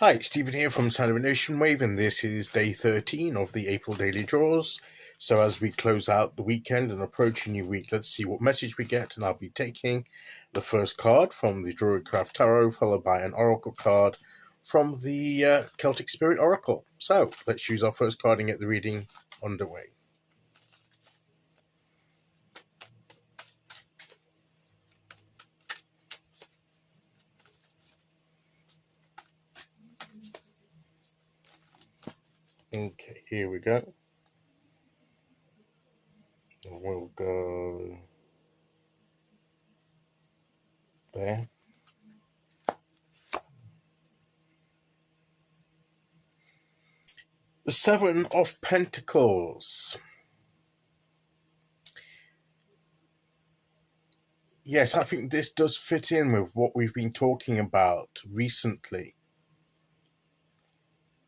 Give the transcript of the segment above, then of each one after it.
Hi, Stephen here from Sound of an Ocean Wave, and this is day 13 of the April Daily Draws. So as we close out the weekend and approach a new week, let's see what message we get, and I'll be taking the first card from the Druidcraft Tarot, followed by an Oracle card from the Celtic Spirit Oracle. So let's use our first card and get the reading underway. Okay, here we go. We'll go there. The Seven of Pentacles. Yes, I think this does fit in with what we've been talking about recently.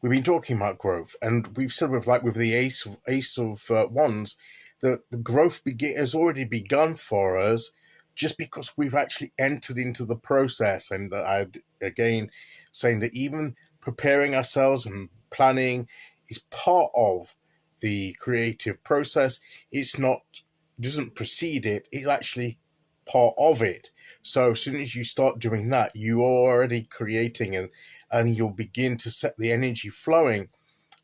We've been talking about growth, and we've said with the Ace of Wands, that the growth has already begun for us, just because we've actually entered into the process. And I'd again saying that even preparing ourselves and planning is part of the creative process. Doesn't precede it; it's actually part of it. So as soon as you start doing that, you're already creating, and you'll begin to set the energy flowing,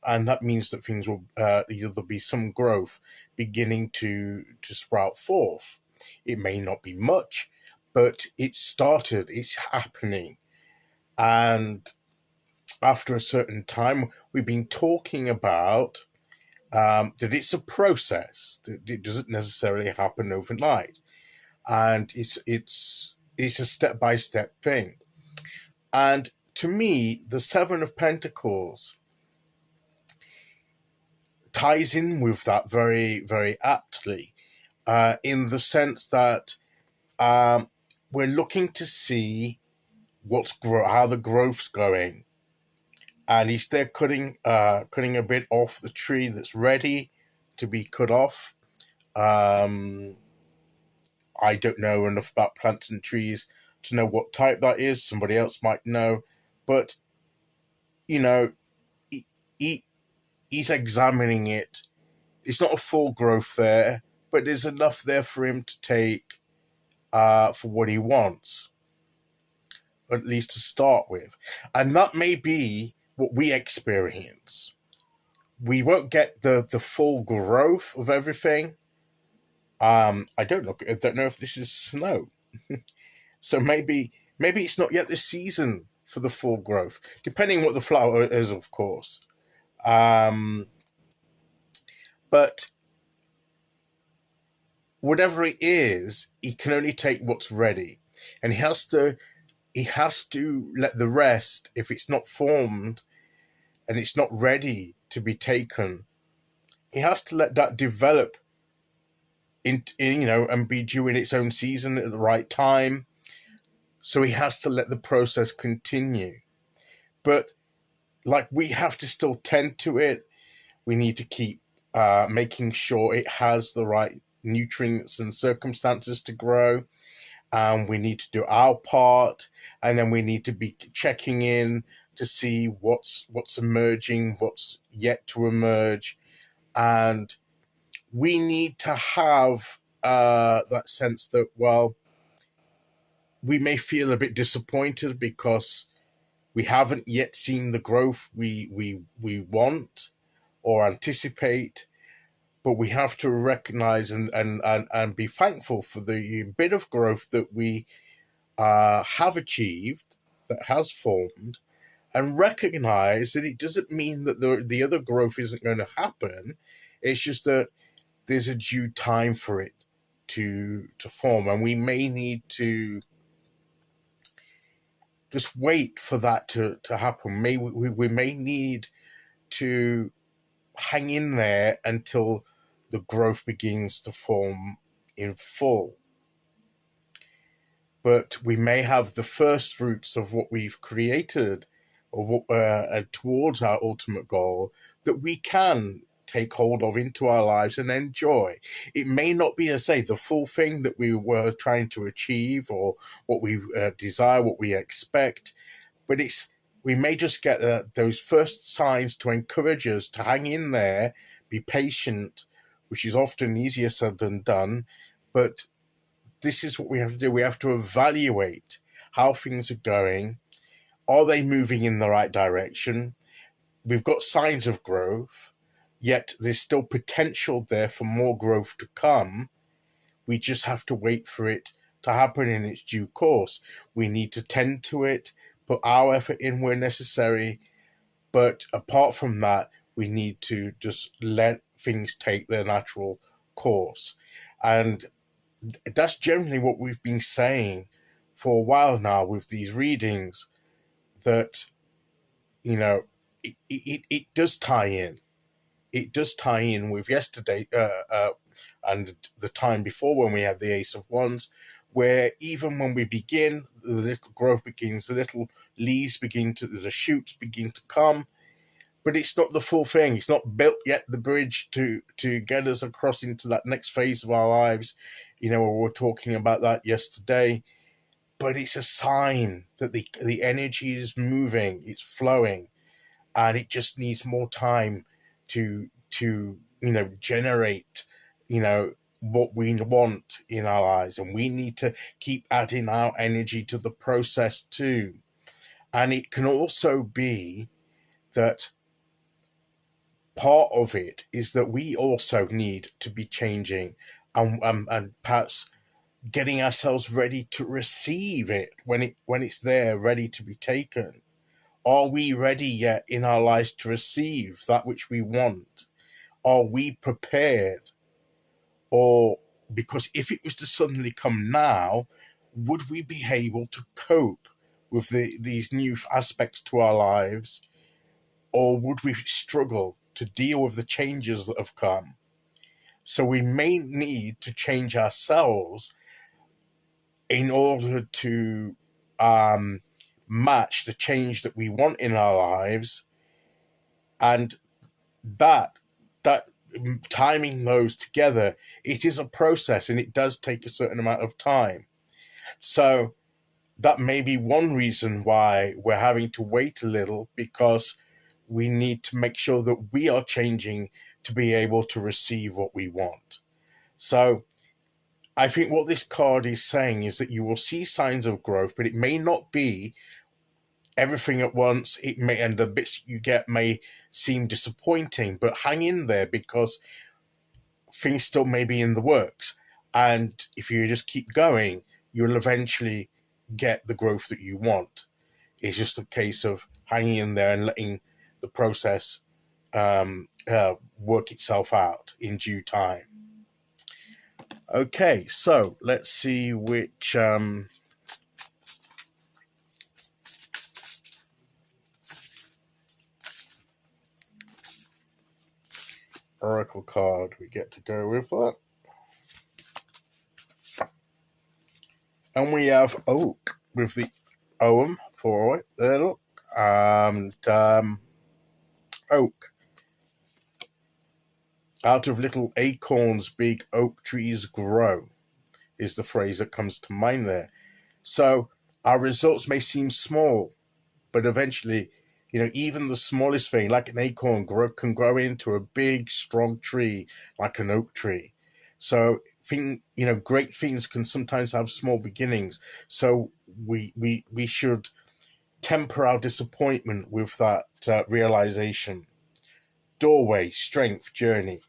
and that means that things will there'll be some growth beginning to sprout forth. It may not be much, but it's started, it's happening. And after a certain time, we've been talking about that it's a process, that it doesn't necessarily happen overnight, and it's a step-by-step thing. And to me, the Seven of Pentacles ties in with that very, very aptly, in the sense that we're looking to see how the growth's going, and he's there cutting a bit off the tree that's ready to be cut off. I don't know enough about plants and trees to know what type that is. Somebody else might know, but he's examining it. It's not a full growth there, but there's enough there for him to take for what he wants, at least to start with. And that may be what we experience. We won't get the full growth of everything. I don't know if this is snow. So maybe it's not yet the season for the full growth, depending what the flower is, of course. But whatever it is, he can only take what's ready, and he has to let the rest, if it's not formed and it's not ready to be taken, he has to let that develop in and be due in its own season at the right time. So he has to let the process continue. But we have to still tend to it. We need to keep making sure it has the right nutrients and circumstances to grow. We need to do our part, and then we need to be checking in to see what's emerging, what's yet to emerge, and we need to have that sense that, well, we may feel a bit disappointed because we haven't yet seen the growth we want or anticipate, but we have to recognize and be thankful for the bit of growth that we have achieved, that has formed, and recognize that it doesn't mean that the other growth isn't going to happen. It's just that there's a due time for it to form, and we may need to just wait for that to happen. We may need to hang in there until the growth begins to form in full. But we may have the first fruits of what we've created, or what towards our ultimate goal, that we can take hold of into our lives and enjoy. It may not be, as I say, the full thing that we were trying to achieve, or what we desire, what we expect, but we may just get those first signs to encourage us to hang in there, be patient, which is often easier said than done. But this is what we have to do. We have to evaluate how things are going. Are they moving in the right direction? We've got signs of growth, yet there's still potential there for more growth to come. We just have to wait for it to happen in its due course. We need to tend to it, put our effort in where necessary. But apart from that, we need to just let things take their natural course. And that's generally what we've been saying for a while now with these readings, that, it does tie in. It does tie in with yesterday and the time before when we had the Ace of Wands, where even when we begin, the little growth begins, the little leaves the shoots begin to come, but it's not the full thing. It's not built yet, the bridge to get us across into that next phase of our lives. We were talking about that yesterday, but it's a sign that the energy is moving, it's flowing, and it just needs more time to generate, what we want in our lives, and we need to keep adding our energy to the process too. And it can also be that part of it is that we also need to be changing and perhaps getting ourselves ready to receive it when it's there, ready to be taken. Are we ready yet in our lives to receive that which we want? Are we prepared? Or, because if it was to suddenly come now, would we be able to cope with these new aspects to our lives? Or would we struggle to deal with the changes that have come? So we may need to change ourselves in order to match the change that we want in our lives, and that timing those together, it is a process, and it does take a certain amount of time. So that may be one reason why we're having to wait a little, because we need to make sure that we are changing to be able to receive what we want. So I think what this card is saying is that you will see signs of growth, but it may not be everything at once. It may, and the bits you get may seem disappointing, but hang in there, because things still may be in the works. And if you just keep going, you'll eventually get the growth that you want. It's just a case of hanging in there and letting the process work itself out in due time. Okay, so let's see which oracle card we get to go with that. And we have Oak with the Ohm for it. There, look. And Oak. Out of little acorns, big oak trees grow, is the phrase that comes to mind there. So our results may seem small, but eventually, even the smallest thing, like an acorn, can grow into a big, strong tree, like an oak tree. So, great things can sometimes have small beginnings. So we should temper our disappointment with that realization. Doorway, strength, journey.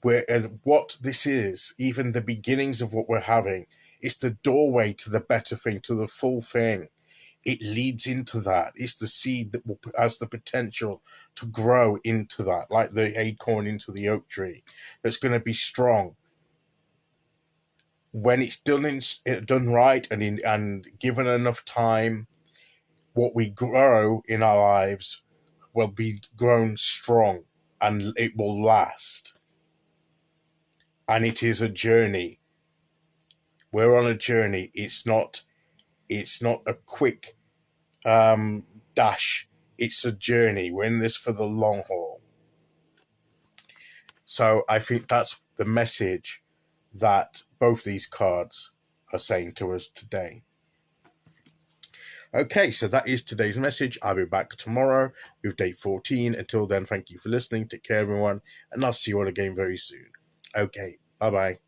What this is, even the beginnings of what we're having, it's the doorway to the better thing, to the full thing. It leads into that. It's the seed that has the potential to grow into that, like the acorn into the oak tree. That's going to be strong. When it's done right and given enough time, what we grow in our lives will be grown strong, and it will last. And it is a journey. We're on a journey. It's not a quick dash. It's a journey. We're in this for the long haul. So I think that's the message that both these cards are saying to us today. Okay, so that is today's message. I'll be back tomorrow with day 14. Until then, thank you for listening. Take care, everyone, and I'll see you all again very soon. Okay, bye-bye.